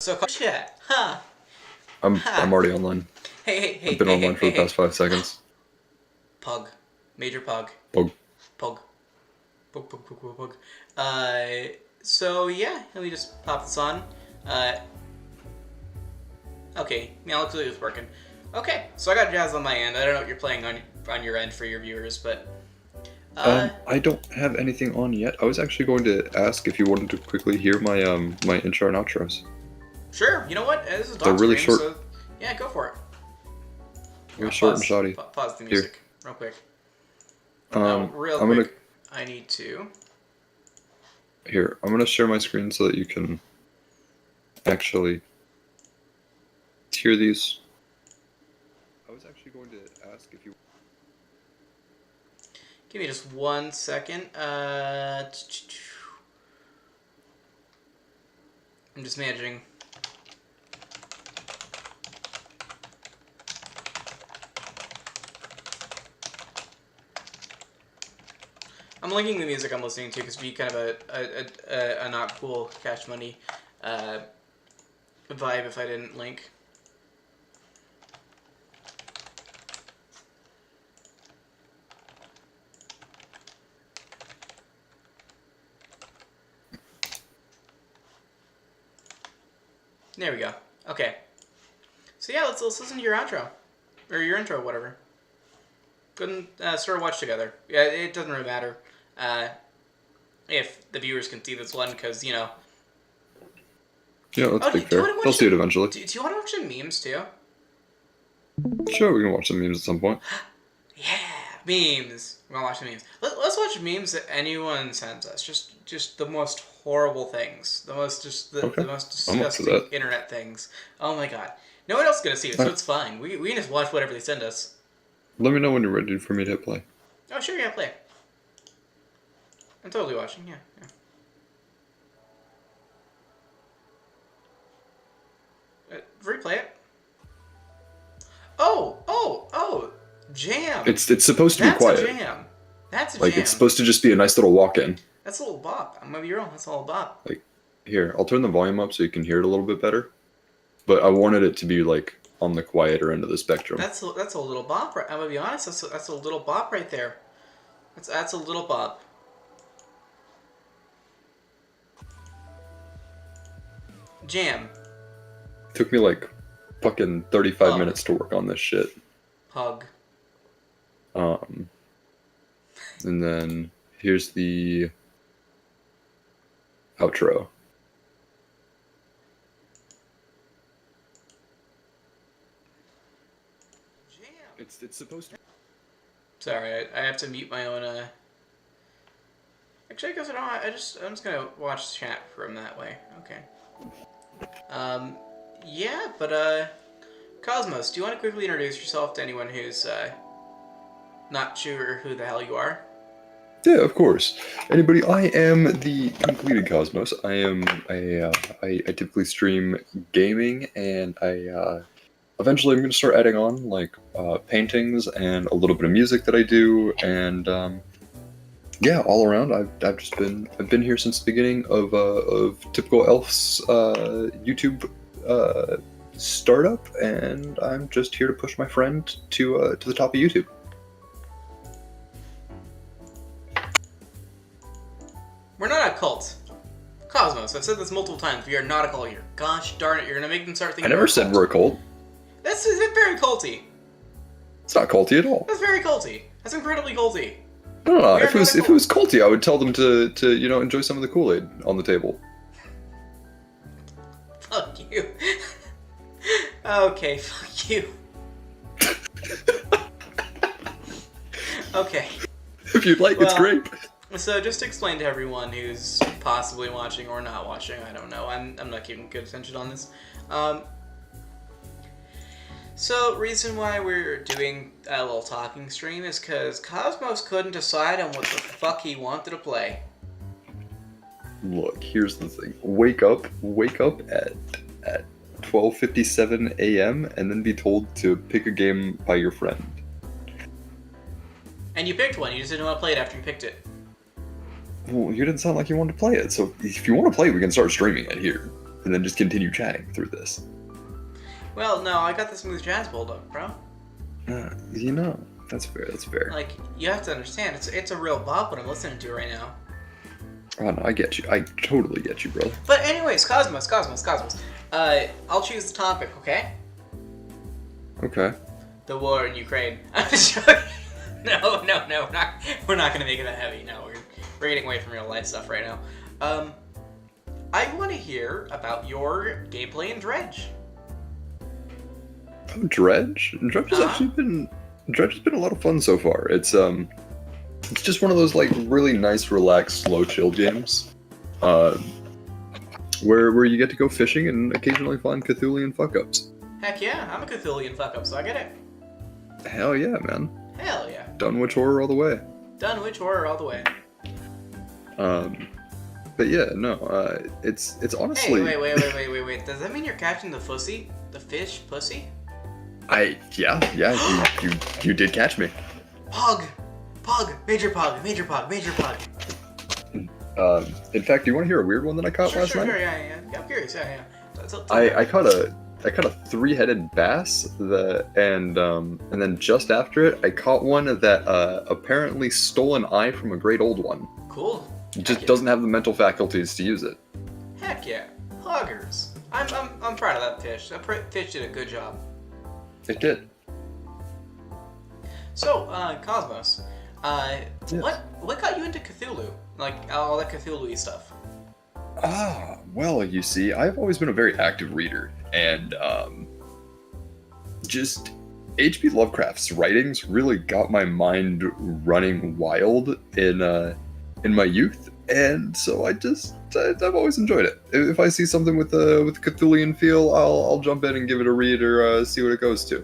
So chat, huh? I'm already online. Hey, I've been online for the past 5 seconds. Pug, major pug, Bug. pug, pug. So yeah, let me just pop this on. Okay, yeah, looks like it's working. Okay, so I got Jazz on my end. I don't know what you're playing on your end for your viewers, but I don't have anything on yet. I was actually going to ask if you wanted to quickly hear my intro and outros. sure. You know what? This is a They're dog really stream, short. so yeah, go for it. Really I'll short and shoddy. Pause the Here. music real quick. Real I'm quick. I need to. I'm gonna share my screen so that you can actually hear these. I was actually going to ask if you. Give me just 1 second. I'm just managing. I'm linking the music I'm listening to because it'd be kind of a not cool Cash Money vibe if I didn't link. There we go. Okay. So yeah, let's listen to your outro. Or your intro, whatever. Go ahead and start a watch together. Yeah, it doesn't really matter if the viewers can see this one, because, you know... Yeah, let's be fair. They'll see it eventually. Do you want to watch some memes, too? Sure, we can watch some memes at some point. Yeah, memes. We're gonna watch some memes. Let's watch memes that anyone sends us. Just the most horrible things. The most disgusting internet things. Oh my god. No one else is gonna see it, so it's fine. We can just watch whatever they send us. Let me know when you're ready for me to hit play. Oh sure, yeah, play. I'm totally watching. Yeah. Replay it. Oh! Jam. It's supposed to be quiet. That's a jam. That's a jam. It's supposed to just be a nice little walk-in. That's a little bop. I'm gonna be real. That's a little bop. Here, I'll turn the volume up so you can hear it a little bit better. But I wanted it to be on the quieter end of the spectrum. That's a little bop. I'm gonna be honest. That's a little bop right there. That's a little bop. Jam. Took me fucking 35 minutes to work on this shit. Pug. And then here's the outro. Jam. It's supposed to. Sorry, I have to mute my own. Actually, I guess I don't. I'm just gonna watch chat from that way. Okay. Yeah, but Cosmos, do you want to quickly introduce yourself to anyone who's not sure who the hell you are? Yeah, of course. Anybody? I am the completed Cosmos. I typically stream gaming, and eventually I'm going to start adding on paintings and a little bit of music that I do, and yeah, all around I've been here since the beginning of Typical Elf's YouTube startup, and I'm just here to push my friend to the top of YouTube. We're not a cult. Cosmos, I've said this multiple times. We are not a cult here. Gosh darn it, you're gonna make them start thinking. I never said we're a cult. That's very culty. It's not culty at all. That's very culty. That's incredibly culty. No. If it was culty, I would tell them to enjoy some of the Kool-Aid on the table. Fuck you. Okay, fuck you. Okay. If you'd like, it's great. So just to explain to everyone who's possibly watching or not watching, I don't know. I'm not keeping good attention on this. So reason why we're doing a little talking stream is because Cosmos couldn't decide on what the fuck he wanted to play. Look, here's the thing. Wake up at 12:57 a.m. and then be told to pick a game by your friend. And you picked one. You just didn't want to play it after you picked it. Well, you didn't sound like you wanted to play it. So if you want to play it, we can start streaming it here. and then just continue chatting through this. Well, no, I got the smooth jazz bulldog, bro. You know, that's fair. That's fair. Like, you have to understand, it's a real bop what I'm listening to right now. Oh no, I get you. I totally get you, bro. But anyways, Cosmos. I'll choose the topic, okay? Okay. The war in Ukraine. I'm just joking. No, we're not gonna make it that heavy. No, we're getting away from real life stuff right now. I want to hear about your gameplay in Dredge. Oh, Dredge? Dredge has actually been a lot of fun so far. It's just one of those like really nice, relaxed, slow, chill games, where you get to go fishing and occasionally find Cthulian fuck-ups. Heck yeah, I'm a Cthulian fuck-up, so I get it. Hell yeah, man. Hell yeah. Dunwich horror all the way. Dunwich horror all the way. But yeah, no, it's honestly. Hey, wait. Does that mean you're catching the fussy? The fish pussy? Yeah, you did catch me. Pug, major pug. In fact, do you want to hear a weird one that I caught last night? Sure, yeah. I'm curious, yeah. I caught a 3-headed bass and then just after it, I caught one that apparently stole an eye from a great old one. Cool. Just doesn't have the mental faculties to use it. Heck yeah, huggers. I'm proud of that fish. That fish did a good job. It did. So, Cosmos, Yes. what got you into Cthulhu? Like all that Cthulhu-y stuff? Well, you see, I've always been a very active reader, and just H.P. Lovecraft's writings really got my mind running wild in my youth, and so I've always enjoyed it. If I see something with a Cthulian feel, I'll jump in and give it a read or see what it goes to.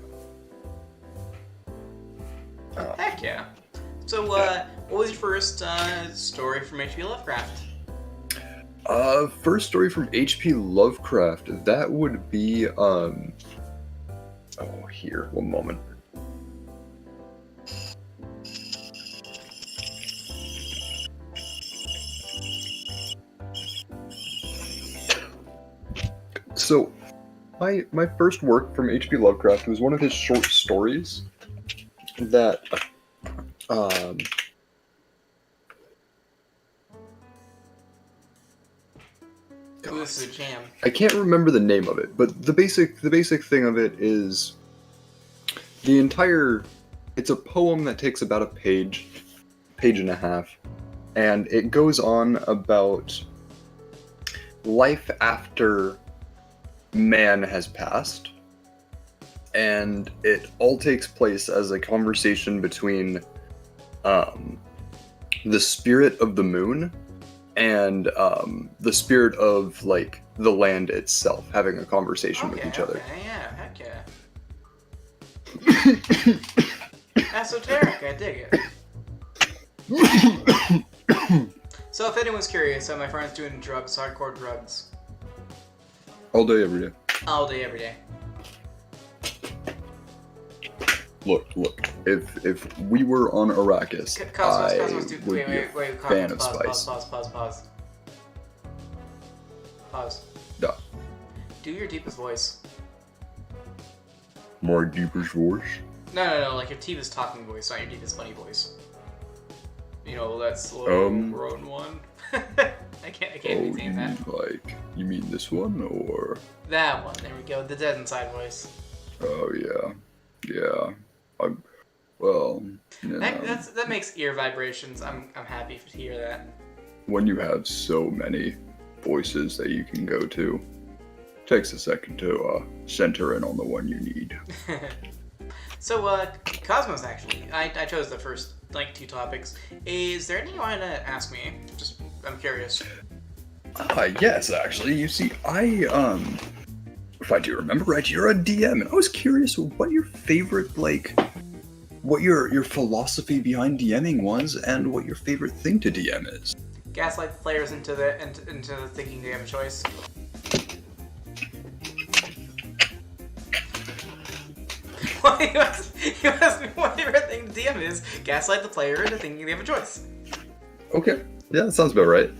Heck yeah. So, what was your first story from H.P. Lovecraft? First story from H.P. Lovecraft, that would be, here, one moment. So, my first work from H.P. Lovecraft was one of his short stories that, Ooh, this is a jam. I can't remember the name of it, but the basic thing of it is it's a poem that takes about a page and a half, and it goes on about life after man has passed, and it all takes place as a conversation between the spirit of the moon and the spirit of like the land itself having a conversation with each other. Yeah, heck yeah. Esoteric, I dig it. So if anyone's curious, my friend's doing drugs, hardcore drugs. All day, every day. All day, every day. Look. If we were on Arrakis, Cosmos, would be a fan of spice. Pause. Yeah. Do your deepest voice. My deepest voice? No, like your deepest talking voice, not your deepest funny voice. You know, that slow grown one. I can't maintain that. Like, you mean this one, or? That one, there we go, the dead inside voice. Oh, yeah. Well, you know, that makes ear vibrations. I'm happy to hear that. When you have so many voices that you can go to, it takes a second to center in on the one you need. So, Cosmos, actually, I chose the first, two topics. Is there anything you want to ask me? I'm curious. Yes, actually. You see, if I do remember right, you're a DM, and I was curious what your favorite, what your philosophy behind DMing was, and what your favorite thing to DM is. Gaslight the players into thinking they have a choice. You asked me what my favorite thing to DM is. Gaslight the player into thinking they have a choice. Okay. Yeah, that sounds about right.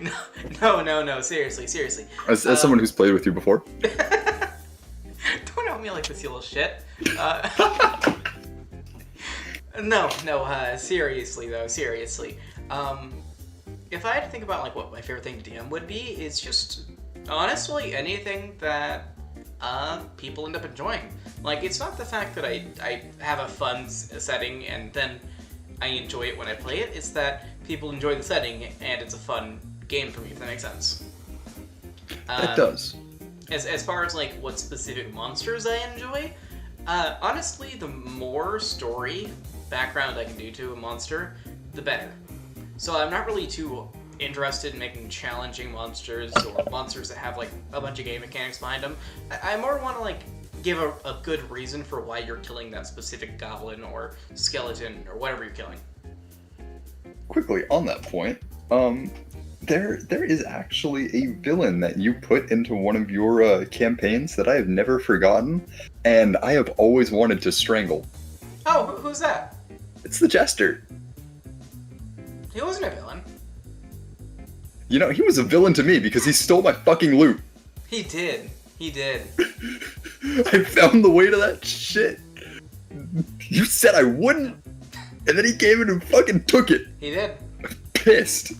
No. Seriously. As someone who's played with you before. Don't help me like this, you little shit. No. Seriously though. If I had to think about like what my favorite thing to DM would be, it's just honestly anything that people end up enjoying. Like, it's not the fact that I have a fun setting and then I enjoy it when I play it. It's that people enjoy the setting and it's a fun game for me, if that makes sense. It does. As far as like what specific monsters I enjoy, honestly, the more story background I can do to a monster, the better. So I'm not really too interested in making challenging monsters or monsters that have like a bunch of game mechanics behind them. I more want to like give a good reason for why you're killing that specific goblin or skeleton or whatever you're killing. Quickly on that point, there is actually a villain that you put into one of your campaigns that I have never forgotten, and I have always wanted to strangle. Oh, who's that? It's the Jester. He wasn't a villain. You know, he was a villain to me because he stole my fucking loot. He did. I found the way to that shit. You said I wouldn't, and then he came in and fucking took it. He did. Pissed.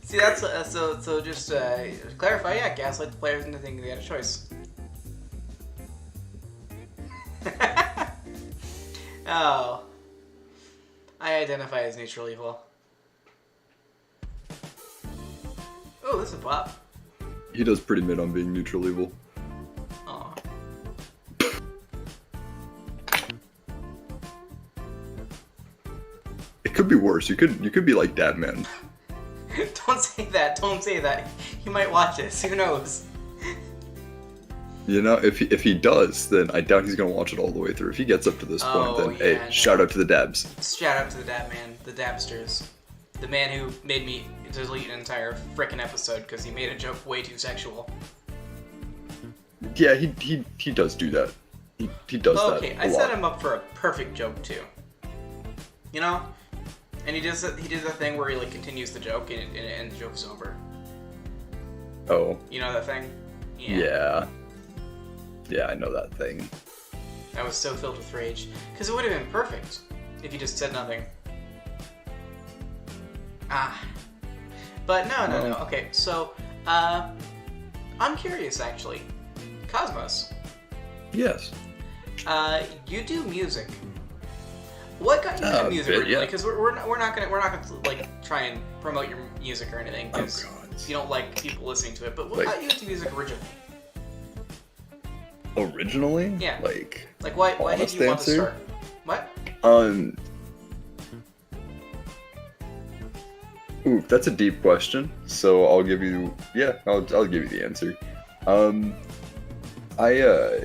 See, that's so. Just to clarify, yeah, gaslight the players into thinking they had a choice. Oh, I identify as neutral evil. Oh, this is Bob. He does pretty mid on being neutral evil. Aw. It could be worse. You could be like Dadman. Don't say that. He might watch this. Who knows? You know, if he does, then I doubt he's gonna watch it all the way through. If he gets up to this point, then yeah, hey, shout out to the Dabs. Shout out to the Dab Man, the Dabsters. The man who made me delete an entire frickin' episode because he made a joke way too sexual. Yeah, he does do that. He does that. Okay, I set him up for a perfect joke too. You know, and he does the thing where he like continues the joke and the joke's over. Oh. You know that thing? Yeah. Yeah, I know that thing. I was so filled with rage because it would have been perfect if you just said nothing. But no. Okay, so I'm curious actually. Cosmos. Yes. You do music. What got you into music originally? Because we're not gonna like try and promote your music or anything because you don't like people listening to it. But what got you into music originally? Originally? Yeah. Like why did you want to start? What? Ooh, that's a deep question. So I'll give you I'll give you the answer. I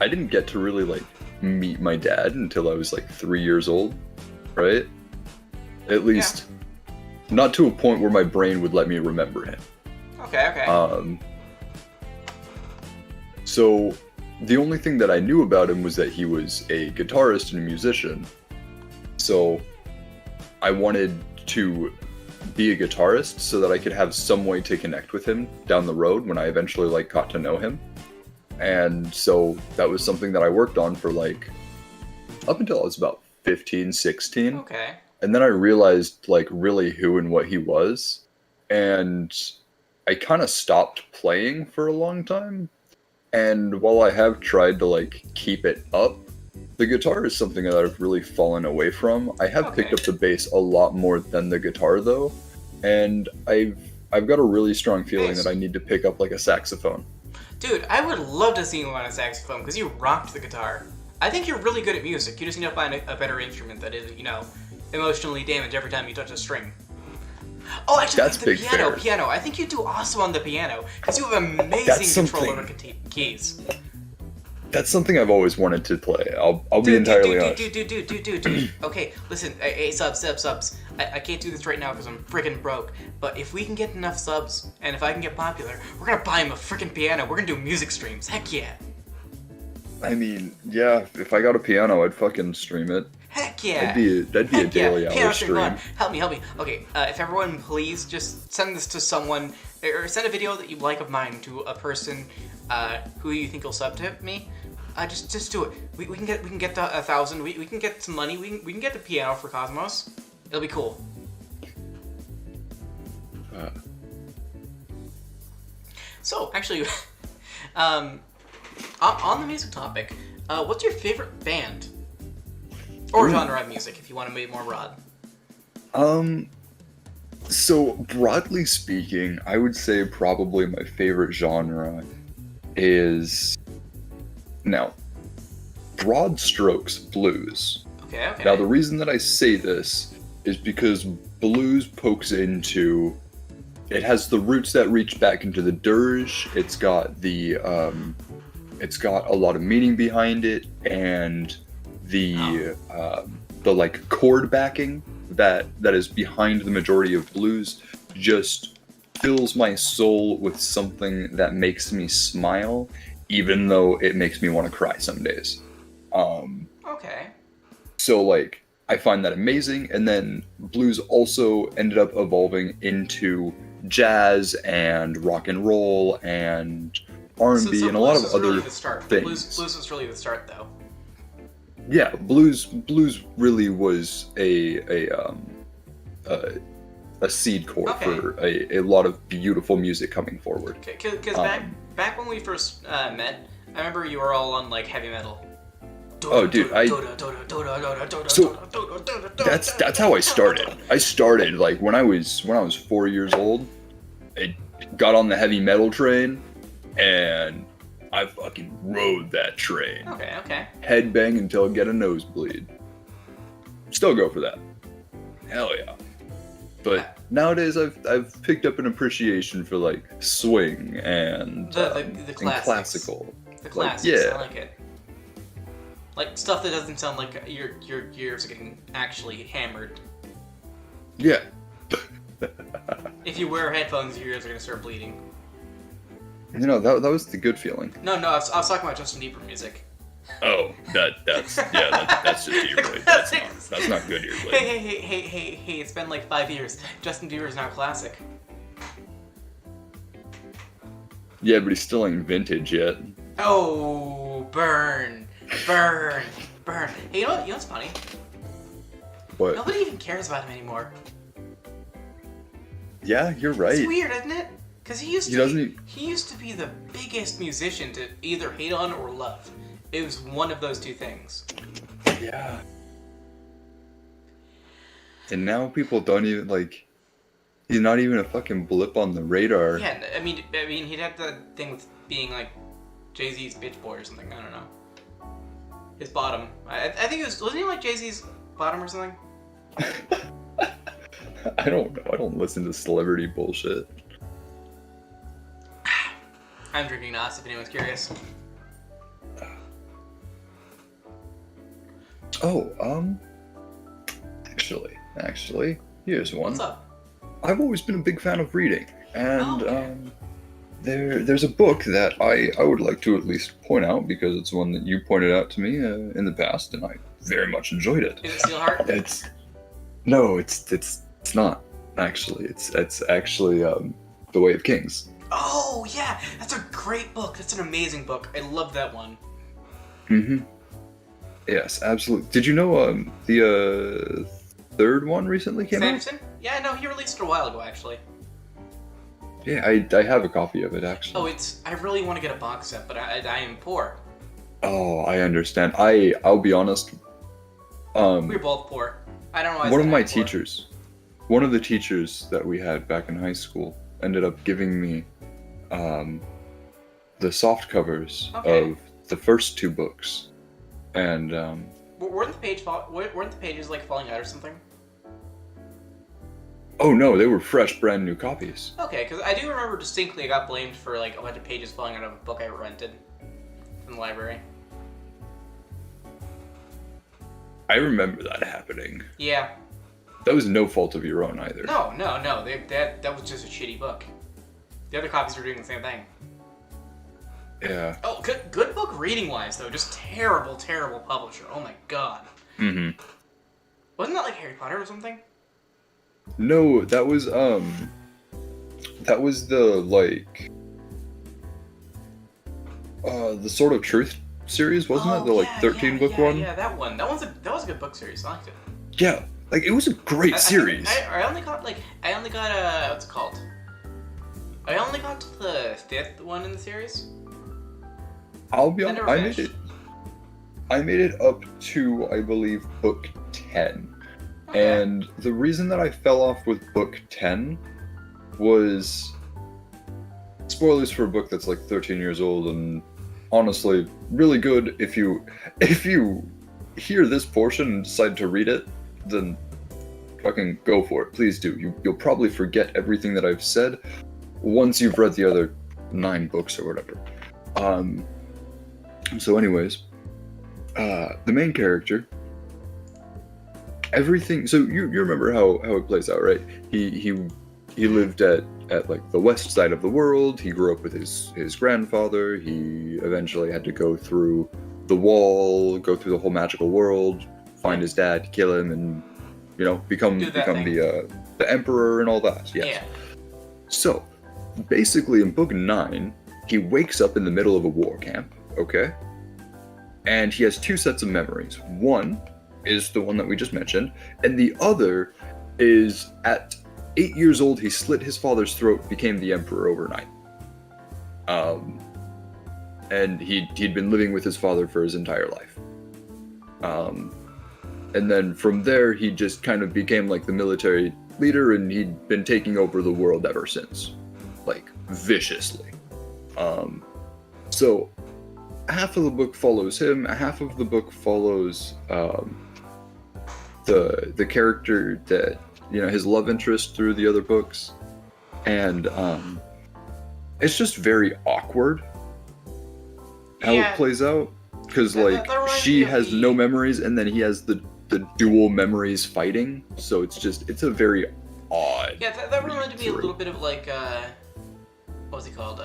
didn't get to really like meet my dad until I was like 3 years old, right? At least not to a point where my brain would let me remember him. Okay. So the only thing that I knew about him was that he was a guitarist and a musician. So I wanted to be a guitarist so that I could have some way to connect with him down the road when I eventually like got to know him. And so that was something that I worked on for like up until I was about 15, 16. Okay. And then I realized like really who and what he was. And I kind of stopped playing for a long time. And while I have tried to like keep it up, the guitar is something that I've really fallen away from. I have picked up the bass a lot more than the guitar though. And I've got a really strong feeling that I need to pick up like a saxophone. Dude, I would love to see you on a saxophone because you rocked the guitar. I think you're really good at music. You just need to find a better instrument that isn't, emotionally damaged every time you touch a string. Oh, actually, that's the piano. I think you do awesome on the piano because you have amazing control over keys. That's something I've always wanted to play. I'll be entirely honest. Dude. Okay, listen. Hey, subs. I can't do this right now because I'm freaking broke. But if we can get enough subs, and if I can get popular, we're gonna buy him a freaking piano. We're gonna do music streams. Heck yeah. I mean, yeah, if I got a piano, I'd fucking stream it. Heck Heck yeah! That'd be a daily hour stream. Help me. Okay, if everyone please just send this to someone, or send a video that you like of mine to a person who you think will sub to me. Just do it. We can get the 1,000. We can get some money. We can get the piano for Cosmos. It'll be cool. So actually, on the music topic, what's your favorite band or genre of music, if you want to make it more broad? So broadly speaking, I would say probably my favorite genre is, now, broad strokes, blues. Okay. Now the reason that I say this is because blues pokes into, it has the roots that reach back into the dirge. It's got it's got a lot of meaning behind it, and the like chord backing that is behind the majority of blues just fills my soul with something that makes me smile, even though it makes me want to cry some days. Okay. So like I find that amazing, and then blues also ended up evolving into jazz and rock and roll and R&B and a lot of other really things. Blues was really the start, though. Yeah, blues really was a seed core for a lot of beautiful music coming forward. Because back when we first met, I remember you were all on like heavy metal. Oh, dude, so that's how I started. I started like when I was 4 years old. I got on the heavy metal train, and I fucking rode that train. Okay. Headbang until I get a nosebleed. Still go for that. Hell yeah. But nowadays I've picked up an appreciation for like swing and the and classical. The classics, I like it. Like stuff that doesn't sound like your ears are getting actually hammered. Yeah. If you wear headphones, your ears are gonna start bleeding. You know, that was the good feeling. No, I was talking about Justin Bieber music. Oh, that's just ear-bleed. That's not good ear-bleed. Hey, it's been like 5 years. Justin Bieber's now classic. Yeah, but he's still ain't vintage yet. Oh, burn. Hey, you know what's funny? What? Nobody even cares about him anymore. Yeah, you're right. It's weird, isn't it? Because he used to be the biggest musician to either hate on or love. It was one of those two things. Yeah. And now people don't even like. He's not even a fucking blip on the radar. Yeah, I mean, he'd had the thing with being like Jay-Z's bitch boy or something. I don't know. His bottom. I think wasn't he like Jay-Z's bottom or something? I don't know. I don't listen to celebrity bullshit. I'm drinking Nas, if anyone's curious. Oh, actually, here's one. What's up? I've always been a big fan of reading, and there's a book that I would like to at least point out because it's one that you pointed out to me in the past, and I very much enjoyed it. Is it Steelheart? No, it's not actually. It's actually The Way of Kings. Oh yeah, that's a great book. That's an amazing book. I love that one. Mm-hmm. Yes, absolutely. Did you know the third one recently came Sanderson? out? Yeah, no, he released it a while ago actually. Yeah, I have a copy of it actually. Oh, I really want to get a box set, but I am poor. Oh, I understand. I'll be honest. We're both poor. I don't know why. One of my teachers, one of the teachers that we had back in high school, ended up giving me the soft covers of the first two books, and weren't the pages like falling out or something? Oh no, they were fresh, brand new copies. Okay, because I do remember distinctly I got blamed for like a bunch of pages falling out of a book I rented from the library. I remember that happening. Yeah. That was no fault of your own either. No. That was just a shitty book. The other copies were doing the same thing. Yeah. Oh, good book reading wise though. Just terrible publisher. Oh my god. Mm-hmm. Wasn't that like Harry Potter or something? No, that was the like the Sword of Truth series, wasn't it? The like 13-book one? Yeah, that one. That was a good book series. I liked it. Yeah, like it was a great series. I only got what's it called? I only got to the 5th one in the series. I'll be honest, I made it up to, I believe, book 10. Okay. And the reason that I fell off with book 10 was spoilers for a book that's like 13 years old, and honestly really good. If you hear this portion and decide to read it, then fucking go for it. Please do. You'll probably forget everything that I've said once you've read the other 9 books or whatever. So anyways, the main character, everything, so you remember how it plays out, right? He lived at like the west side of the world. He grew up with his grandfather. He eventually had to go through the wall, go through the whole magical world, find his dad, kill him, and become the emperor and all that. Yes. Yeah. So basically in book 9, he wakes up in the middle of a war camp, okay? And he has 2 sets of memories. One is the one that we just mentioned, and the other is at 8 years old, he slit his father's throat, became the emperor overnight. And he'd been living with his father for his entire life. And then from there, he just kind of became like the military leader, and he'd been taking over the world ever since, like viciously. So half of the book follows him, half of the book follows the character that his love interest through the other books, and it's just very awkward how it plays out, because like she has no memories, and then he has the dual memories fighting, so it's a very odd. Yeah, that reminded me a little bit of like what was it called?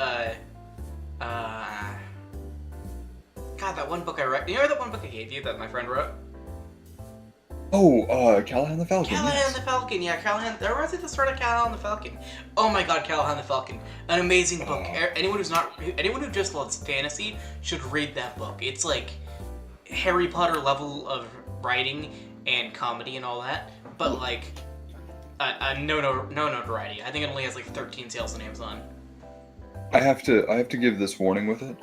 God, that one book I read. You know that one book I gave you that my friend wrote? Oh, Callahan the Falcon. Callahan the Falcon, yeah, Callahan. That reminds me of the start of Callahan the Falcon. Oh my God, Callahan the Falcon, an amazing book. Anyone who just loves fantasy should read that book. It's like Harry Potter level of writing and comedy and all that, but like no notoriety. I think it only has like 13 sales on Amazon. I have to give this warning with it.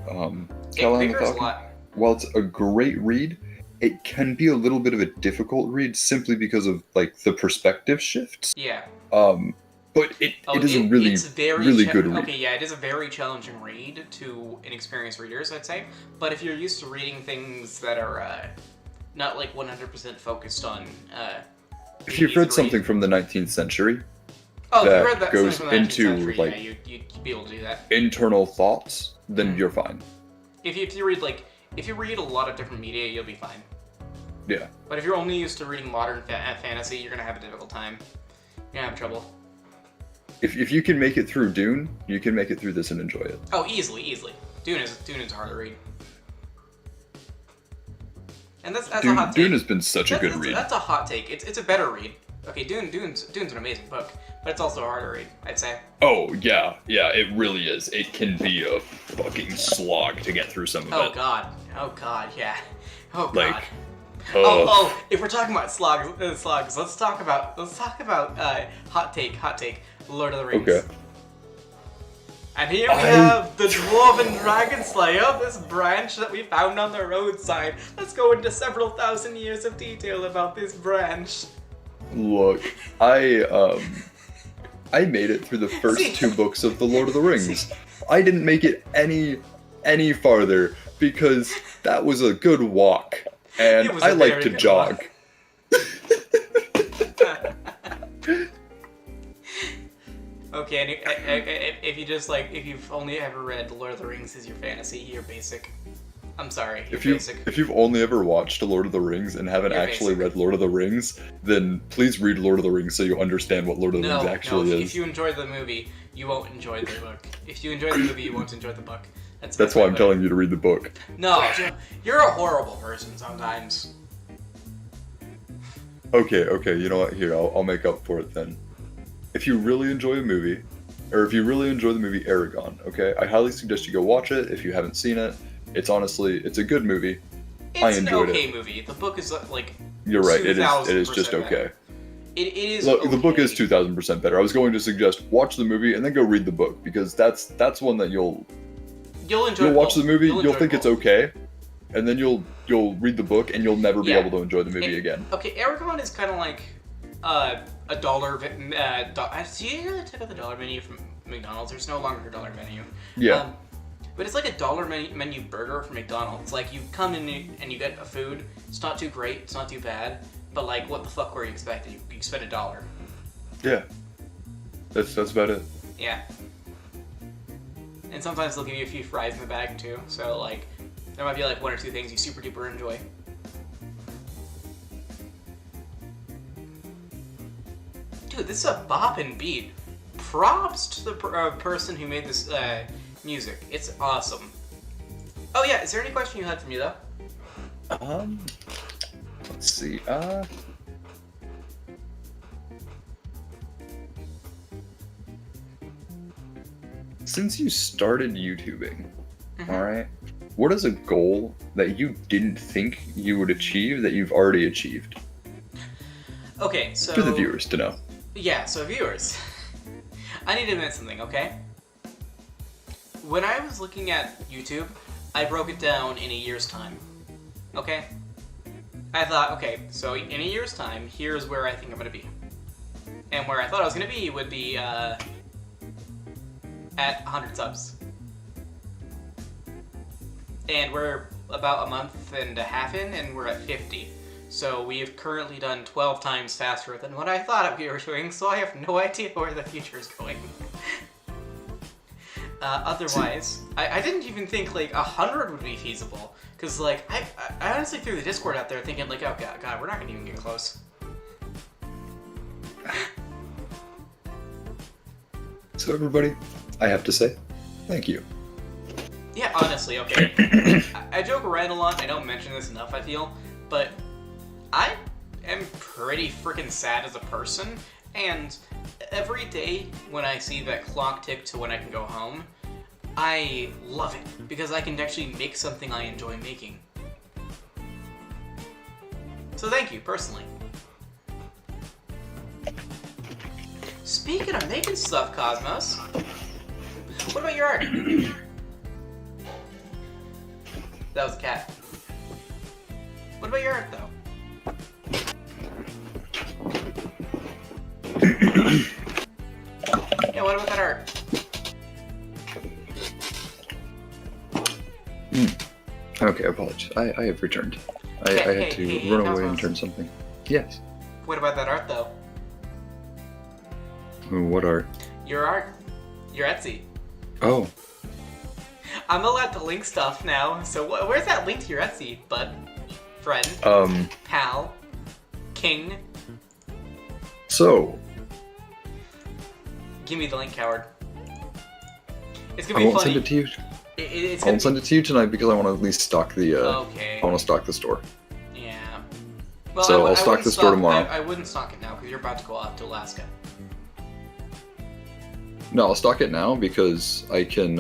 Callahan the Falcon, while it's a great read, it can be a little bit of a difficult read simply because of like the perspective shifts. Yeah. But it is a really good read. Okay, yeah, it is a very challenging read to inexperienced readers, I'd say. But if you're used to reading things that are not like 100% focused on if you've read something from the 19th century that goes into like you'd be able to do that. Internal thoughts, then you're fine. If you read a lot of different media, you'll be fine. Yeah. But if you're only used to reading modern fantasy, you're gonna have a difficult time. You're gonna have trouble. If you can make it through Dune, you can make it through this and enjoy it. Oh, easily. Dune is hard to read. And that's a hot take. Dune has been such a good read. That's a hot take. It's a better read. Okay, Dune's an amazing book, but it's also a harder read, I'd say. Oh, yeah, it really is. It can be a fucking slog to get through some of it. Oh god, yeah. Oh god. Like, if we're talking about slogs, let's talk about hot take, Lord of the Rings. Okay. And here we have the Dwarven Dragon Slayer, this branch that we found on the roadside. Let's go into several thousand years of detail about this branch. Look, I made it through the first 2 books of The Lord of the Rings. I didn't make it any farther because that was a good walk, and I like to jog. Okay, and if you've only ever read Lord of the Rings as your fantasy, you're basic. I'm sorry, you're basic. If you've only ever watched Lord of the Rings and haven't actually read Lord of the Rings, then please read Lord of the Rings so you understand what Lord of the Rings actually is. If you enjoy the movie, you won't enjoy the book. If you enjoy the movie, you won't enjoy the book. That's why I'm telling you to read the book. No, you're a horrible person sometimes. Okay, you know what? Here, I'll make up for it then. If you really enjoy a movie, or if you really enjoy the movie Aragon, okay, I highly suggest you go watch it if you haven't seen it. It's honestly, it's a good movie. I It's an enjoyed okay it. movie. The book is like You're right. It 2,000% is just okay. better. It is. Look, okay. the book is 2,000% better. I was going to suggest watch the movie and then go read the book because that's one that you'll enjoy. You'll watch the movie, You'll you'll think both. it's okay, and then you'll read the book and you'll never be able to enjoy the movie again. Okay, Aragon is kind of like a dollar. Do you hear the tip of the dollar menu from McDonald's? There's no longer a dollar menu. Yeah. But it's like a dollar menu burger from McDonald's. Like, you come in and you get a food. It's not too great. It's not too bad. But like, what the fuck were you expecting? You spent $1. Yeah. That's about it. Yeah. And sometimes they'll give you a few fries in the bag too. So like, there might be like 1 or 2 things you super duper enjoy. Dude, this is a boppin' beat. Props to the person who made this music. It's awesome. Oh yeah, is there any question you had for me though? Let's see. Since you started YouTubing, all right, what is a goal that you didn't think you would achieve that you've already achieved? Okay, so For the viewers to know. Yeah, so viewers, I need to admit something, okay? When I was looking at YouTube, I broke it down in a year's time, okay? I thought, okay, so in a year's time, here's where I think I'm gonna be. And where I thought I was gonna be would be, at 100 subs. And we're about a month and a half in, and we're at 50. So we have currently done 12 times faster than what I thought we were doing, so I have no idea where the future is going. Otherwise, I didn't even think like 100 would be feasible, because like I honestly threw the Discord out there thinking like, oh god, we're not gonna even get close. So everybody, I have to say, thank you. Yeah, honestly, okay. I joke around a lot. I don't mention this enough, I feel, but I am pretty freaking sad as a person, and every day when I see that clock tick to when I can go home, I love it, because I can actually make something I enjoy making. So thank you, personally. Speaking of making stuff, Cosmos, what about your art? That was a cat. What about your art, though? Yeah, what about that art? Okay, apologies. I have returned. I had to run away and turn something. Yes. What about that art, though? What art? Your art. Your Etsy. Oh. I'm allowed to link stuff now, so where's that link to your Etsy, bud? Friend? Pal? King? So. Give me the link, coward. It's I gonna be won't funny. send it to you. It's I won't send it to you tonight because I want to at least stock the. Okay. I want to stock the store. Yeah. Well, So I'll stock the store tomorrow. I wouldn't stock it now because you're about to go off to Alaska. No, I'll stock it now because I can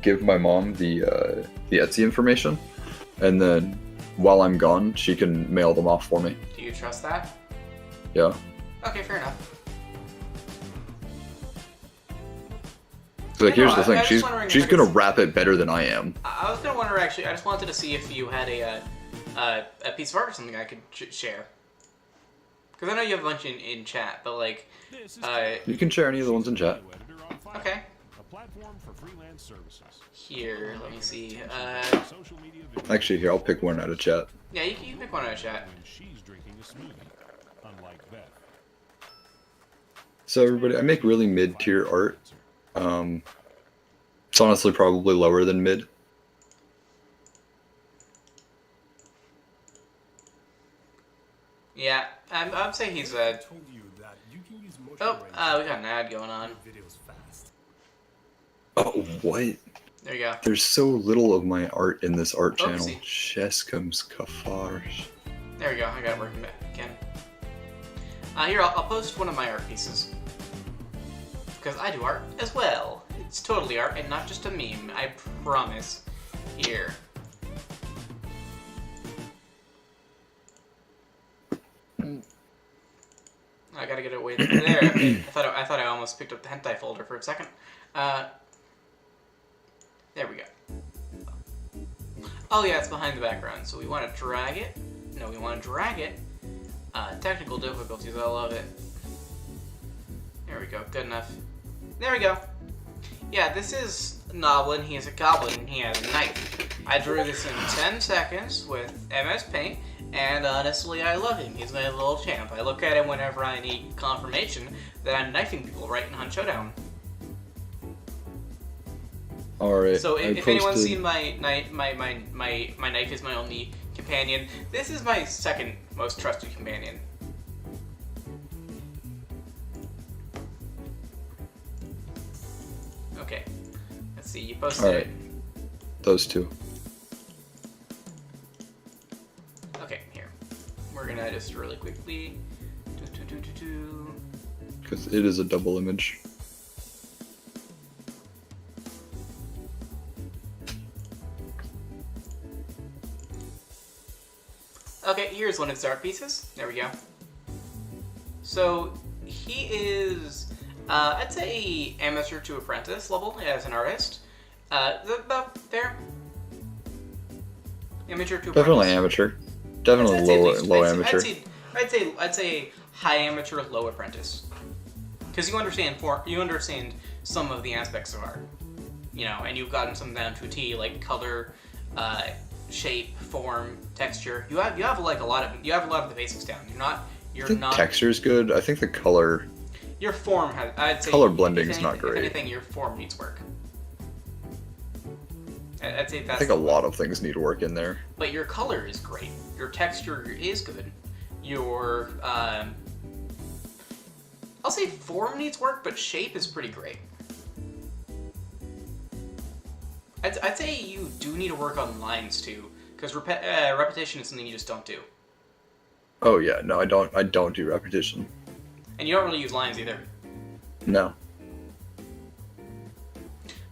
give my mom the Etsy information, and then while I'm gone, she can mail them off for me. Do you trust that? Yeah. Okay, fair enough. So, like, Yeah, here's no, the thing. I was just wondering She's if gonna it's- wrap it better than I am. I was gonna wonder actually. I just wanted to see if you had a piece of art or something I could share. Because I know you have a bunch in chat, but like, You can share any of the ones in chat. okay. A platform for freelance services. Here, let me see. Social media Actually, here, I'll pick one out of chat. Yeah, you can pick one out of chat. when she's drinking a smoothie, unlike Beth. So everybody, I make really mid-tier art. It's honestly probably lower than mid. Yeah, I'm saying he's a. told you that you can use motion Oh, blade we got an ad going on. to videos fast. Oh, what? There you go. There's so little of my art in this art channel. Oopsie. Cheskums Kafarsh. There we go. I got it working back again. Here, I'll post one of my art pieces. Because I do art as well. It's totally art and not just a meme. I promise. Here. I gotta get it away there. Okay. I thought I almost picked up the hentai folder for a second. There we go. Oh yeah, it's behind the background, so we want to drag it. No, we want to drag it. Technical difficulties, I love it. There we go, good enough. There we go. Yeah, this is Noblin, he is a goblin, and he has a knife. I drew this in 10 seconds with MS Paint, and honestly, I love him. He's my little champ. I look at him whenever I need confirmation that I'm knifing people right in Hunt Showdown. Alright. So if anyone's seen my knife is my only companion. This is my second most trusted companion. Okay. Let's see, you posted it. Those two. Okay, here. We're gonna just really quickly because it is a double image. Okay, here's one of his art pieces. There we go. So he is, I'd say, amateur to apprentice level as an artist. About there. Amateur to apprentice. Definitely amateur. Definitely low amateur. I'd say high amateur, low apprentice. Because you understand some of the aspects of art, you know, and you've gotten some down to a T, like color, shape, form, texture. You have like a lot of the basics down. You're not. Texture's good. I think the color. Your form has. I'd say color blending is not great. If anything, your form needs work. I'd say that's. I think a lot of things need work in there. But your color is great. Your texture is good. Your I'll say form needs work, but shape is pretty great. I'd say you do need to work on lines too, because repetition is something you just don't do. Oh yeah, no, I don't do repetition. And you don't really use lines either. No.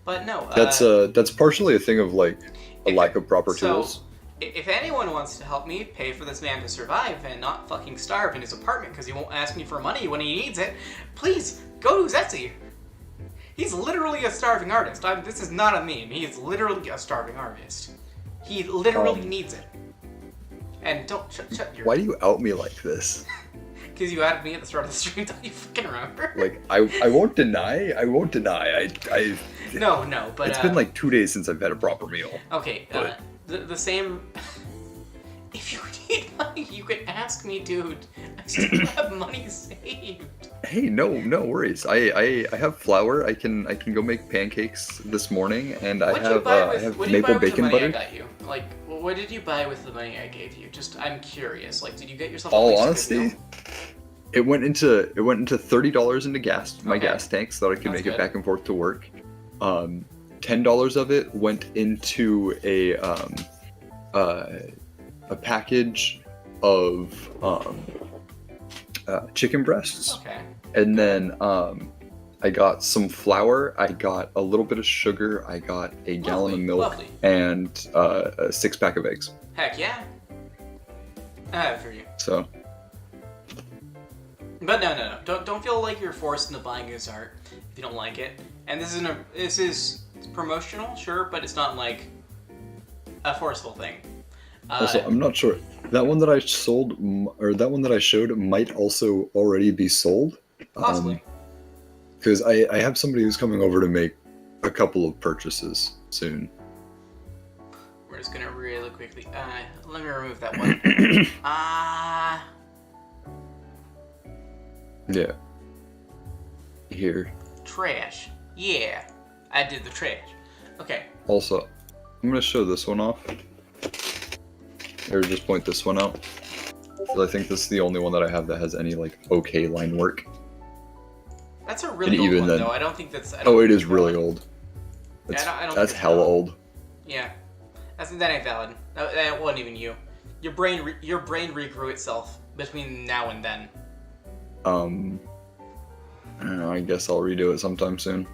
But no. That's partially a thing of like a lack of proper tools. If anyone wants to help me pay for this man to survive and not fucking starve in his apartment because he won't ask me for money when he needs it, please go to Etsy. He's literally a starving artist. This is not a meme. He is literally a starving artist. He literally needs it. And don't shut your. Why do you out me like this? Because you added me at the start of the stream. Don't you fucking remember? Like I won't deny. I. No, but it's been like 2 days since I've had a proper meal. Okay, the same. If you need money, you can ask me, dude. I still have money saved. Hey, no worries. I have flour. I can go make pancakes this morning, and I have maple bacon butter. I got you? Like, what did you buy with the money I gave you? Just, I'm curious. Like, did you get yourself? All honesty, it went into $30 into gas, my gas tank, so that I could make it back and forth to work. $10 of it went into a package of chicken breasts. Okay. And then I got some flour, I got a little bit of sugar, I got a gallon of milk, and a 6-pack of eggs. Heck yeah. I have it for you. So. But no. Don't feel like you're forced into buying his art if you don't like it. And this is promotional, sure, but it's not like a forceful thing. Also, I'm not sure. That one that I sold, or that one that I showed, might also already be sold. Possibly. Because I have somebody who's coming over to make a couple of purchases soon. We're just gonna really quickly. Let me remove that one. Yeah. Here. Trash. Yeah, I did the trash. Okay. Also, I'm gonna show this one off. Or just point this one out. I think this is the only one that I have that has any like okay line work. That's a really old one though. I don't think that's. It is really old. I don't that's hella old. Yeah, that ain't valid. That wasn't even you. Your brain regrew itself between now and then. I don't know, I guess I'll redo it sometime soon.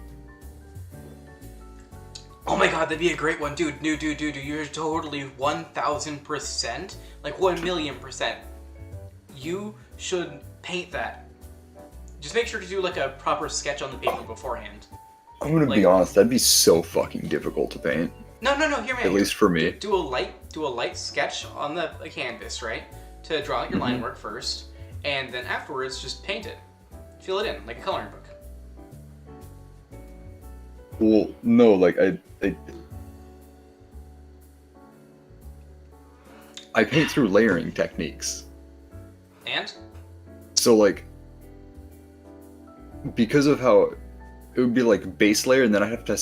Oh my god, that'd be a great one, dude. Dude, you're totally 1,000%, like 1,000,000%. You should paint that. Just make sure to do like a proper sketch on the paper beforehand. I'm gonna be honest, that'd be so fucking difficult to paint. No, hear me out. At least for me. Do a light sketch on the canvas, right? To draw out your line work first, and then afterwards just paint it. Fill it in like a coloring book. Well, no, like I paint through layering techniques. And? So like, because of how it would be like base layer, and then I have to.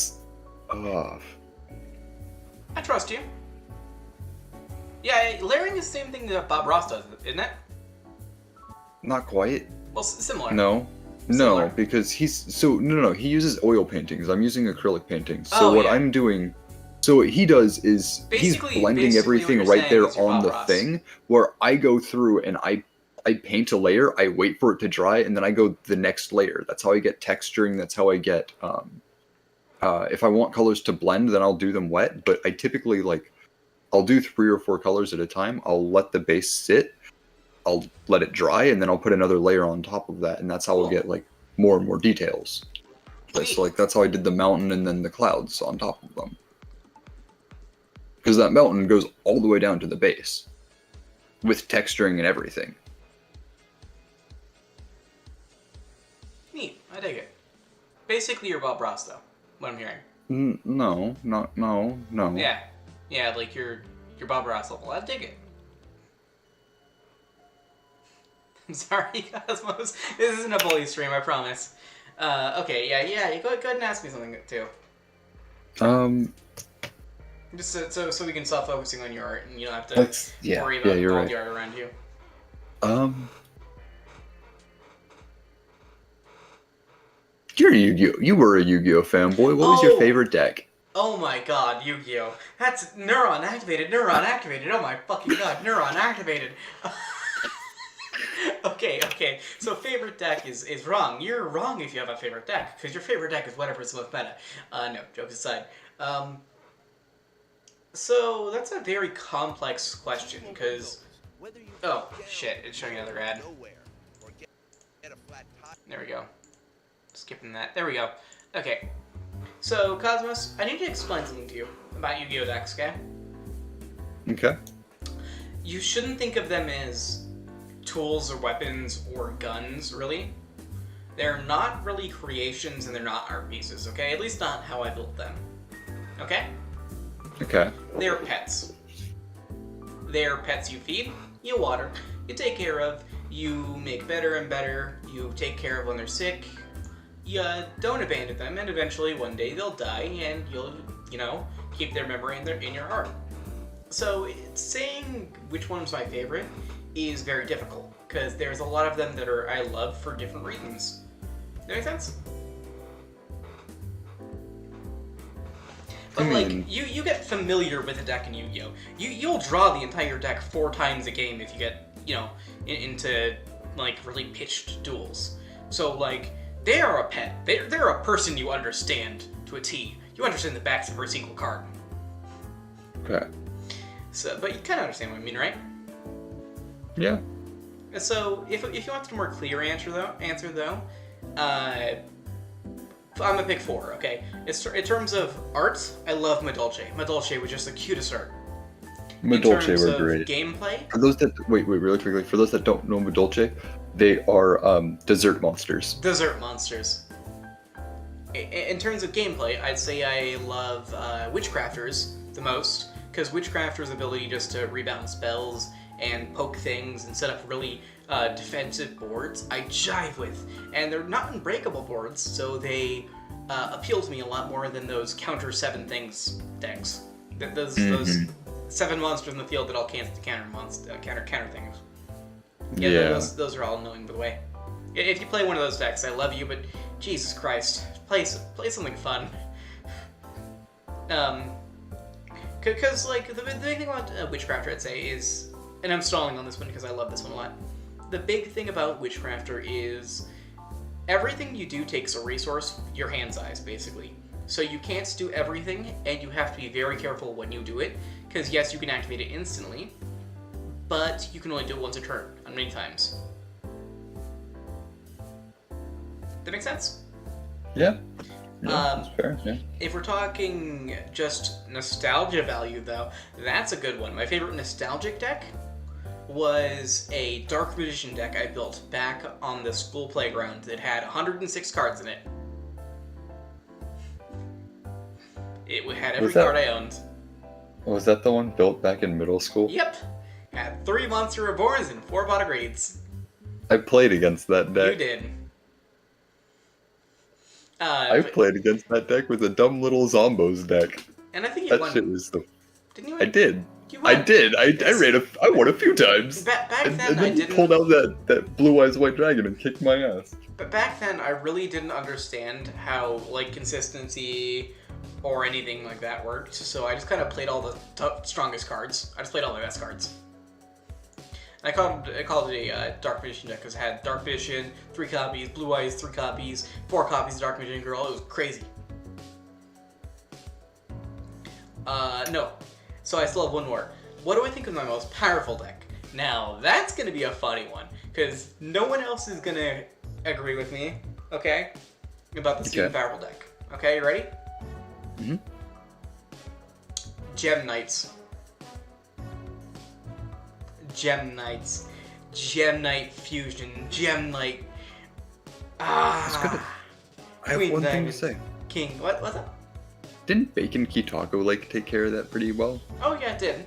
I trust you. Yeah, layering is the same thing that Bob Ross does, isn't it? Not quite. Well, similar. No, Similar? because no. He uses oil paintings. I'm using acrylic paintings. So what yeah. I'm doing, so what he does is he's blending basically everything what you're right there saying is you're on Bob the Ross. thing. Where I go through and I paint a layer. I wait for it to dry, and then I go the next layer. That's how I get texturing. That's how I get. If I want colors to blend, then I'll do them wet. But I typically I'll do 3 or 4 colors at a time. I'll let the base sit. I'll let it dry, and then I'll put another layer on top of that, and that's how I'll get more and more details. So that's how I did the mountain and then the clouds on top of them. Because that mountain goes all the way down to the base, with texturing and everything. Neat. I dig it. Basically, you're Bob Ross, though. What I'm hearing. No. Yeah, like you're Bob Ross level. I dig it. I'm sorry, Cosmos. This isn't a bully stream, I promise. Okay, yeah. You go ahead and ask me something too. Just so we can stop focusing on your art and you don't have to worry about all the art around you. You're a Yu-Gi-Oh! You were a Yu-Gi-Oh! Fanboy. What was your favorite deck? Oh my god, Yu-Gi-Oh! That's neuron activated. Oh my fucking god, neuron activated. Okay. So favorite deck is wrong. You're wrong if you have a favorite deck, because your favorite deck is whatever's most meta. No, jokes aside. So that's a very complex question, because... Oh, shit, it's showing another ad. There we go. Skipping that. There we go. Okay. So, Cosmos, I need to explain something to you about Yu-Gi-Oh! Decks, okay? Okay. You shouldn't think of them as tools or weapons or guns, really. They're not really creations and they're not art pieces, okay? At least not how I built them. Okay? Okay. They're pets. They're pets you feed, you water, you take care of, you make better and better, you take care of when they're sick, you don't abandon them, and eventually one day they'll die, and you'll, keep their memory in your heart. So saying which one's my favorite is very difficult, because there's a lot of them that I love for different reasons. Does that make sense? But you get familiar with a deck in Yu-Gi-Oh! You'll draw the entire deck 4 times a game if you get, into really pitched duels. So they are a pet. They're a person you understand to a T. You understand the backs of every single card. Okay. So, but you kind of understand what I mean, right? Yeah. So, if you want a more clear answer though, I'm a pick 4. Okay. In terms of art, I love Madolche. Madolche was just the cutest art. Madolche were great. Gameplay. For those that wait, really quickly. For those that don't know Madolche, they are dessert monsters. Dessert monsters. In terms of gameplay, I'd say I love Witchcrafters the most, because Witchcrafters' ability just to rebound spells and poke things and set up really defensive boards, I jive with. And they're not unbreakable boards, so they appeal to me a lot more than those counter 7 things decks. Those 7 monsters in the field that all counter things. Yeah. Those are all annoying, by the way. If you play one of those decks, I love you, but Jesus Christ, play something fun. Because the big thing about Witchcrafter, I'd say, is and I'm stalling on this one because I love this one a lot. The big thing about Witchcrafter is everything you do takes a resource, your hand size, basically. So you can't do everything, and you have to be very careful when you do it, because yes, you can activate it instantly, but you can only do it once a turn, and many times. That make sense? Yeah. That's fair, yeah. If we're talking just nostalgia value, though, that's a good one. My favorite nostalgic deck was a Dark Magician deck I built back on the school playground that had 106 cards in it. It had every card I owned. Was that the one built back in middle school? Yep. Had 3 Monster Reborns and 4 Pot of Greeds. I played against that deck. You did. I played against that deck with a dumb little Zombos deck. And I think you That won. shit was the... Didn't you? I did. You won. I did. I won a few times. Back And then, I then he didn't. pulled out that Blue Eyes White Dragon and kicked my ass. But back then, I really didn't understand how like consistency or anything like that worked. So I just kind of played all the strongest cards. I just played all my best cards. And I called it a Dark Magician deck because it had Dark Vision, 3 copies, Blue Eyes, 3 copies, 4 copies of Dark Magician Girl. It was crazy. No. So I still have one more. What do I think is my most powerful deck? Now, that's going to be a funny one, because no one else is going to agree with me, okay, about the super powerful deck. Okay, you ready? Mm-hmm. Gem Knights. Gem Knights. Gem Knight Fusion. Gem Knight... I have Queen one thing Diamond. to say. King. What's that? Didn't Bacon Kitako like take care of that pretty well? Oh yeah, it did.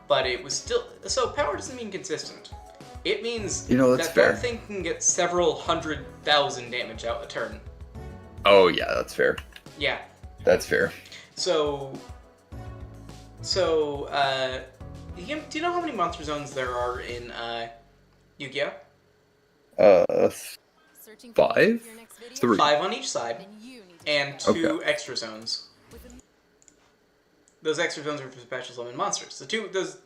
But it was still... So power doesn't mean consistent. It means that's that fair. that thing can get several 100,000 damage out a turn. Oh yeah, that's fair. Yeah. That's fair. So, do you know how many monster zones there are in Yu-Gi-Oh? Searching for 5? your next video? 3. 5 on each side, Then you need to and 2 extra zones. Those extra zones are for special summon monsters.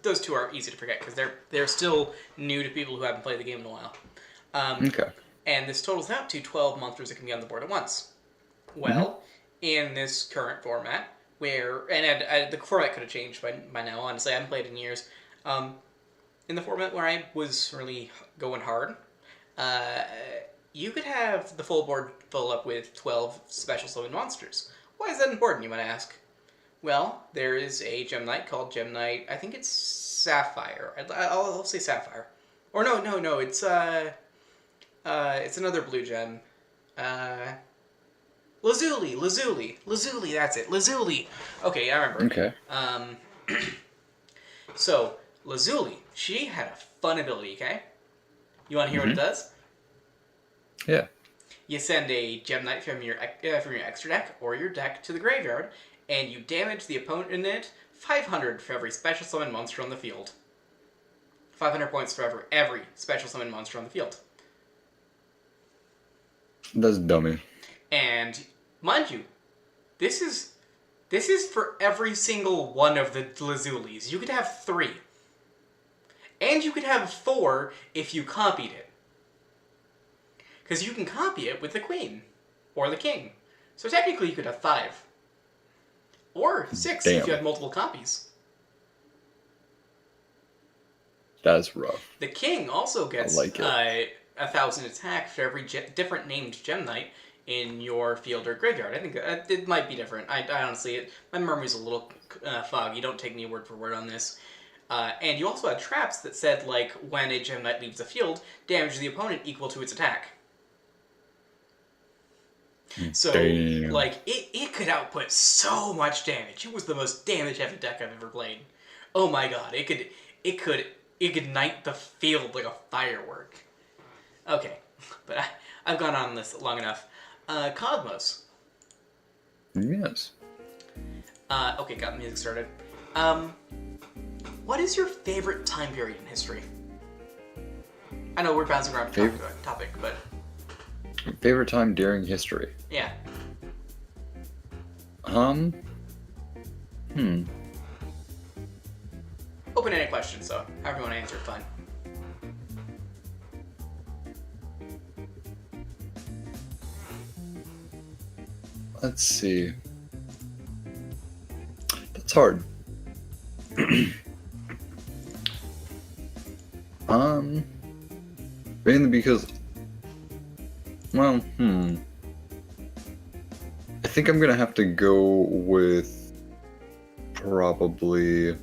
Those two are easy to forget because they're still new to people who haven't played the game in a while. Okay. And this totals out to 12 monsters that can be on the board at once. Well, in this current format, the format could have changed by now, honestly, I haven't played in years. In the format where I was really going hard, you could have the full board fill up with 12 special summon monsters. Why is that important, you might ask? Well, there is a Gem Knight called Gem Knight, I think it's Sapphire. I'll say Sapphire. Or no, it's another blue gem. Lazuli, that's it, Lazuli. Okay, I remember. Okay. So, Lazuli, she had a fun ability, okay? You want to hear what it does? Yeah. You send a Gem Knight from your extra deck or your deck to the graveyard, and you damage the opponent 500 for every special summon monster on the field. 500 points for every special summon monster on the field. That's dummy. And mind you, this is for every single one of the Lazulis. You could have 3. And you could have 4 if you copied it. Because you can copy it with the Queen. Or the King. So technically you could have 5. Or 6 if you had multiple copies. That's rough. The King also gets 1,000 attack for every different named Gem Knight in your field or graveyard. I think it might be different. I honestly, my memory's a little foggy. Don't take me word for word on this. And you also had traps that said, like, when a Gem Knight leaves the field, damage the opponent equal to its attack. So, like, it could output so much damage. It was the most damage-heavy deck I've ever played. Oh my god, it could ignite the field like a firework. Okay, but I've gone on this long enough. Cosmos. Yes. Okay, got the music started. What is your favorite time period in history? I know we're bouncing around topic, but... Favorite time during history? Yeah. open-ended question, so however you want to answer it, fine. Let's see. That's hard. Mainly because, well, I think I'm gonna have to go with probably.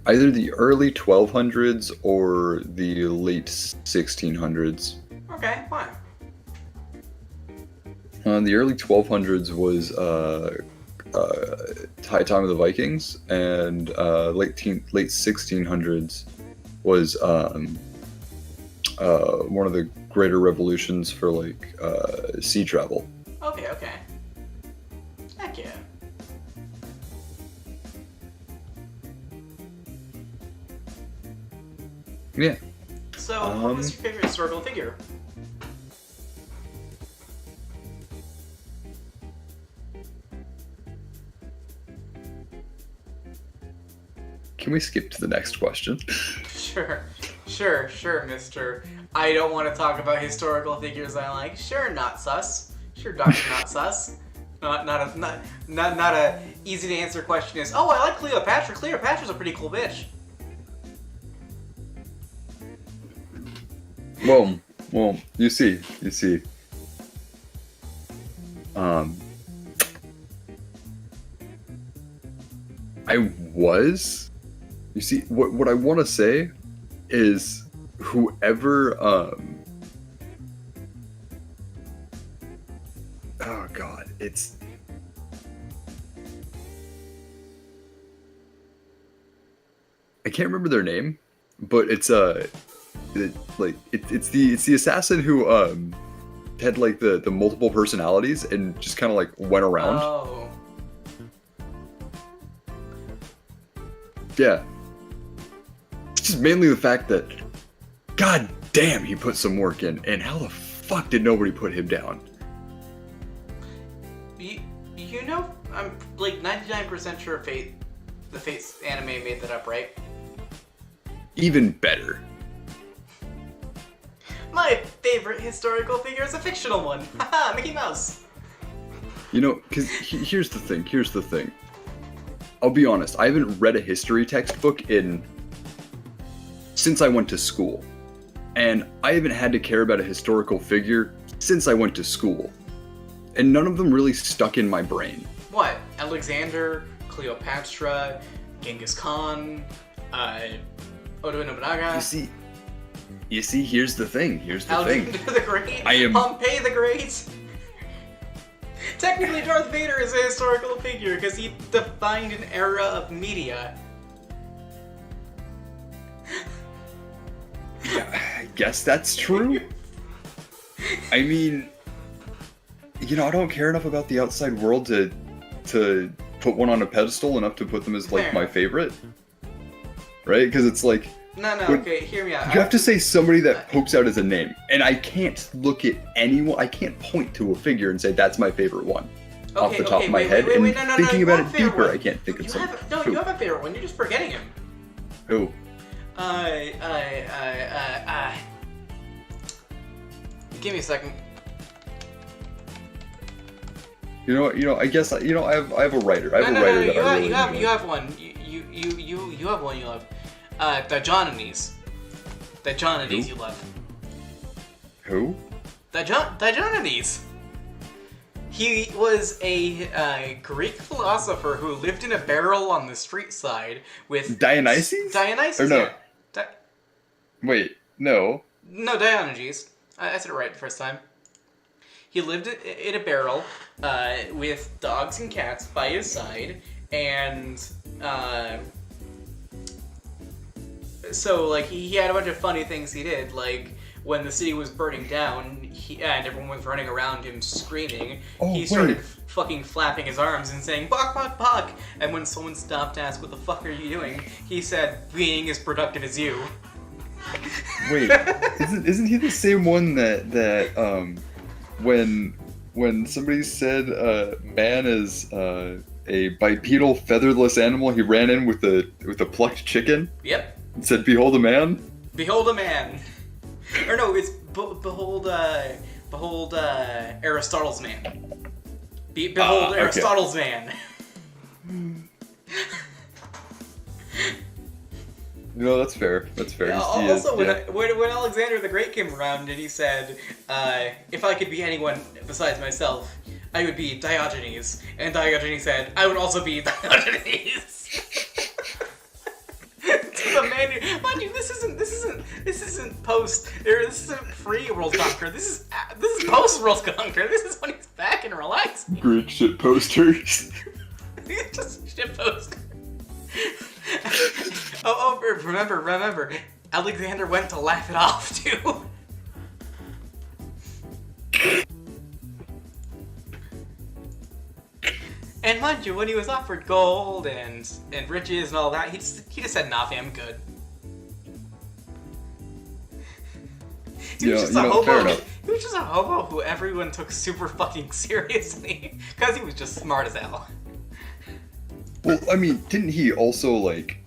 Either the early 1200s or the late 1600s. Okay, fine. The early 1200s was high time of the Vikings, and late 1600s was one of the greater revolutions for like sea travel. Okay. Heck yeah. Yeah. So, what was your favorite historical figure? Can we skip to the next question? Sure, mister. I don't want to talk about historical figures I like. Sure, not sus. Sure, Dr. Not sus. Not a easy to answer question is, oh, I like Cleopatra. Cleopatra's a pretty cool bitch. Well, you see. I was. You see, what I want to say is whoever, oh God, it's. I can't remember their name, but it's it's the assassin who had like the multiple personalities and just kind of like went around. Oh. Yeah. It's just mainly the fact that, god damn, he put some work in, and how the fuck did nobody put him down? You know, I'm like 99% sure the Fates anime made that up, right? Even better. My favorite historical figure is a fictional one. Haha, Mickey Mouse. You know, because here's the thing. I'll be honest, I haven't read a history textbook since I went to school. And I haven't had to care about a historical figure since I went to school. And none of them really stuck in my brain. What? Alexander, Cleopatra, Genghis Khan, Oda Nobunaga. You see, here's the thing. Alexander the Great. Pompey the Great. Technically, Darth Vader is a historical figure because he defined an era of media. Yeah, I guess that's true. I mean, you know, I don't care enough about the outside world to put one on a pedestal enough to put them as like Fair. my favorite, right? Because it's like Okay, hear me out. you have to say somebody that pokes out as a name, and I can't look at anyone. I can't point to a figure and say that's my favorite one off the top of my head. Wait, thinking you about have it a favorite deeper, one. I can't think of something. You have a favorite one. You're just forgetting him. Who? Give me a second. You know. I guess I have a writer. I have a writer that I really enjoy. You have one. You have one you love. Diogenes. Diogenes you love. Who? Diogenes. He was a Greek philosopher who lived in a barrel on the street side with Dionysus? Dionysus. Or no? Yeah. Wait, no. No, Diogenes. I said it right the first time. He lived in a barrel with dogs and cats by his side, and so like he had a bunch of funny things he did, like when the city was burning down, and everyone was running around him screaming. He started fucking flapping his arms and saying "Bok bok bok," and when someone stopped to ask "What the fuck are you doing?" he said, "Being as productive as you." Wait, isn't he the same one that when somebody said man is a bipedal featherless animal, he ran in with a plucked chicken Yep. and said, "Behold a man." Behold a man. Or no, it's behold Aristotle's man. Behold okay. Aristotle's man. No, that's fair. That's fair. Yeah, He is, also, yeah. when Alexander the Great came around and he said, if I could be anyone besides myself, I would be Diogenes. And Diogenes said, I would also be Diogenes. To the man who, mind you, this isn't post, or this isn't pre-World Conquer. This is post-World Conquer. This is when he's back and relaxing. Great shit posters. He's just shit post. Remember, Alexander went to laugh it off too. And mind you, when he was offered gold and riches and all that, he just said, "Nah, fam, I'm good." He was just a hobo. fair enough. He was just a hobo who everyone took super fucking seriously because he was just smart as hell. Well, I mean, didn't he also like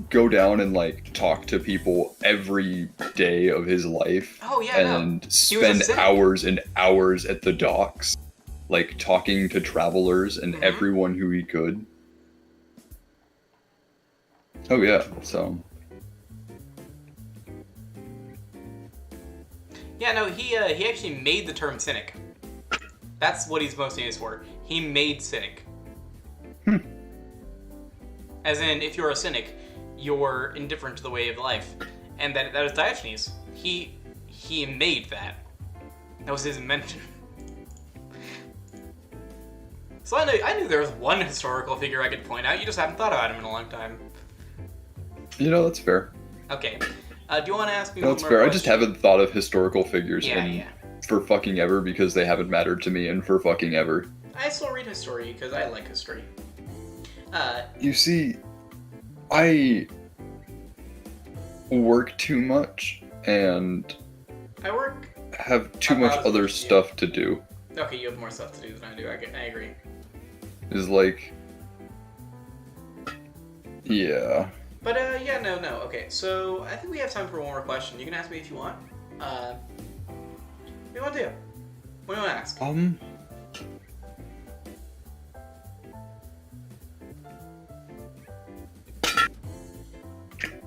go down and like talk to people every day of his life? Oh yeah, and no. spend cynic. hours and hours at the docks, like talking to travelers and everyone who he could. Oh yeah, so Yeah, no, he actually made the term cynic. That's what he's most famous for. He made cynic. As in, if you're a cynic, you're indifferent to the way of life, and that was Diogenes. He made that. That was his invention. So I knew there was one historical figure I could point out. You just haven't thought about him in a long time. that's fair. Okay. Do you want to ask me? No, one that's more fair. I question? just haven't thought of historical figures Yeah. for fucking ever because they haven't mattered to me and for fucking ever. I still read history because I like history. You see, I work too much and I work. have too much other stuff to do. Okay, you have more stuff to do than I do. I agree. Is like, yeah. But yeah, no. Okay, so I think we have time for one more question. You can ask me if you want. What do you want to do? What do you want to ask?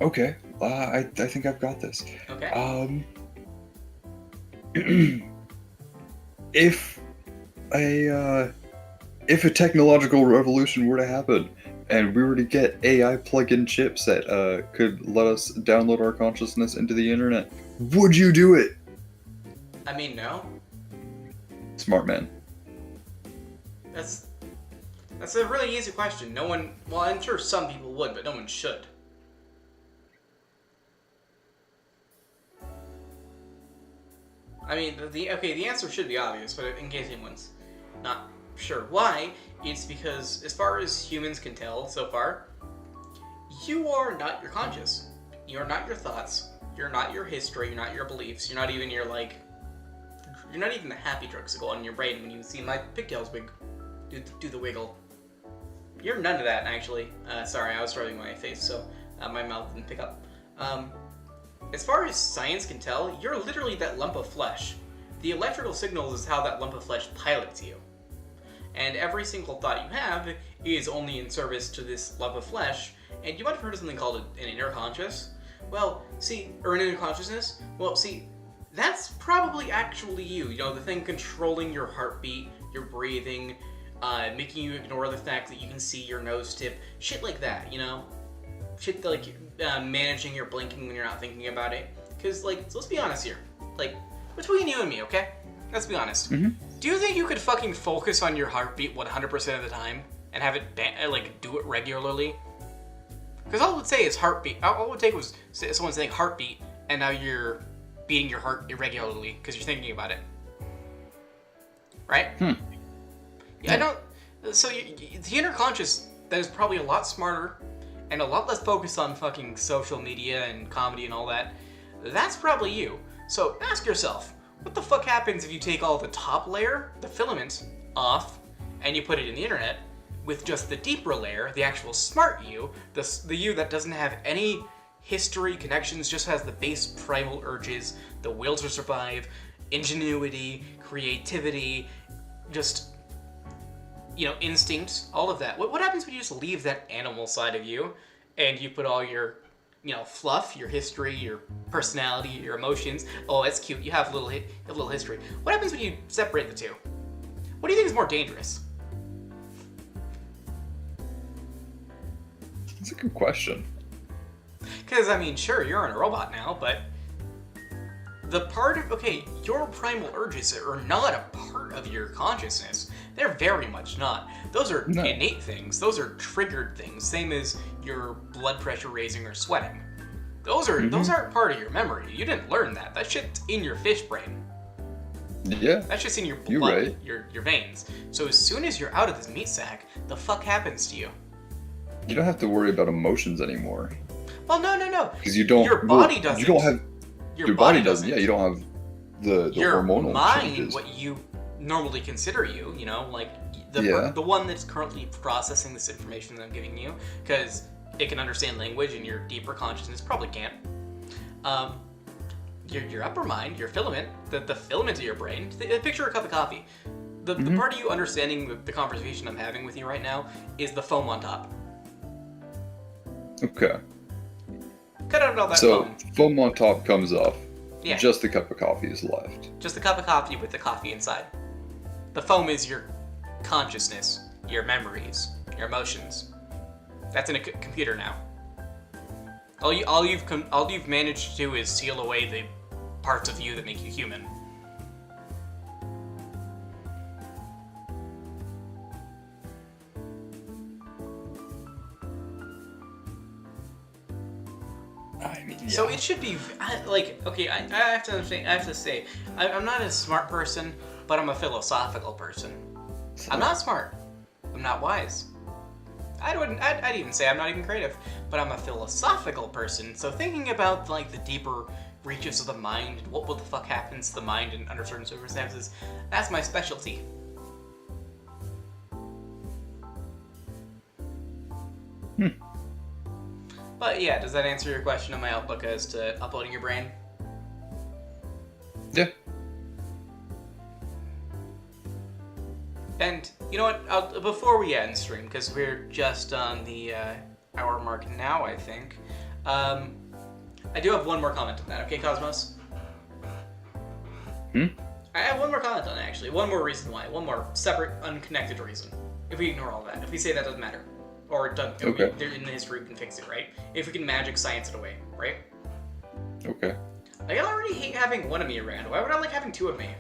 Okay. I think I've got this. Okay. If a technological revolution were to happen and we were to get AI plug-in chips that could let us download our consciousness into the internet, would you do it? I mean, no. Smart man. That's a really easy question. No one. Well, I'm sure some people would, but no one should. I mean, the answer should be obvious, but in case anyone's not sure why, it's because as far as humans can tell so far, you are not your conscious. You're not your thoughts. You're not your history. You're not your beliefs. You're not even your You're not even the happy drugs that go on in your brain when you see my pigtails do the wiggle. You're none of that, actually. Sorry, I was rubbing my face, so my mouth didn't pick up. As far as science can tell, you're literally that lump of flesh. The electrical signals is how that lump of flesh pilots you. And every single thought you have is only in service to this lump of flesh, and you might have heard of something called an inner conscious. Well, see, or an inner consciousness? Well, see, that's probably actually you. You know, the thing controlling your heartbeat, your breathing, making you ignore the fact that you can see your nose tip, shit like that, you know? Shit like managing your blinking when you're not thinking about it. Because, like, let's be honest here. Like, between you and me, okay? Let's be honest. Mm-hmm. Do you think you could fucking focus on your heartbeat 100% of the time and have it, do it regularly? Because all it would say is heartbeat. All it would take was someone saying heartbeat, and now you're beating your heart irregularly because you're thinking about it. Right? Yeah, I don't... So, the inner conscious, that is probably a lot smarter and a lot less focused on fucking social media and comedy and all that, that's probably you. So ask yourself, what the fuck happens if you take all the top layer, the filament, off, and you put it in the internet, with just the deeper layer, the actual smart you, the you that doesn't have any history, connections, just has the base primal urges, the will to survive, ingenuity, creativity, just, instinct, all of that. What happens when you just leave that animal side of you and you put all your, fluff, your history, your personality, your emotions? Oh, that's cute. You have a little history. What happens when you separate the two? What do you think is more dangerous? That's a good question. Because, sure, you're in a robot now, but your primal urges are not a part of your consciousness. They're very much not. Those are innate things. Those are triggered things. Same as your blood pressure raising or sweating. Those aren't part of your memory. You didn't learn that. That shit's in your fish brain. Yeah. That's just in your blood, You're right. your veins. So as soon as you're out of this meat sack, the fuck happens to you? You don't have to worry about emotions anymore. Well, no. Because you don't. Your body doesn't. You don't have. Your body doesn't. Yeah, you don't have the your hormonal mind, changes. what you normally consider you, like the one that's currently processing this information that I'm giving you, because it can understand language and your deeper consciousness probably can't. Your upper mind, your filament, the filament of your brain. Picture a cup of coffee. The part of you understanding the conversation I'm having with you right now is the foam on top. Okay. Cut out all that So foam. foam on top comes off. Yeah. Just a cup of coffee is left. Just a cup of coffee with the coffee inside. The foam is your consciousness, your memories, your emotions. That's in a computer now. All you've managed to do is seal away the parts of you that make you human. So it should be I have to say, I'm not a smart person, but I'm a philosophical person. I'm not smart. I'm not wise. I'd even say I'm not even creative, but I'm a philosophical person. So thinking about the deeper reaches of the mind and what the fuck happens to the mind under certain circumstances, that's my specialty. But yeah, does that answer your question on my outlook as to uploading your brain? Yeah. And you know what? Before we end stream, because we're just on the hour mark now, I think. I do have one more comment on that. Okay, Cosmos. I have one more comment on it, actually. One more reason why. One more separate, unconnected reason. If we ignore all that, if we say that doesn't matter, or it doesn't, Okay. in the history we can fix it, right? If we can magic science it away, right? Okay. I already hate having one of me around. Why would I like having two of me?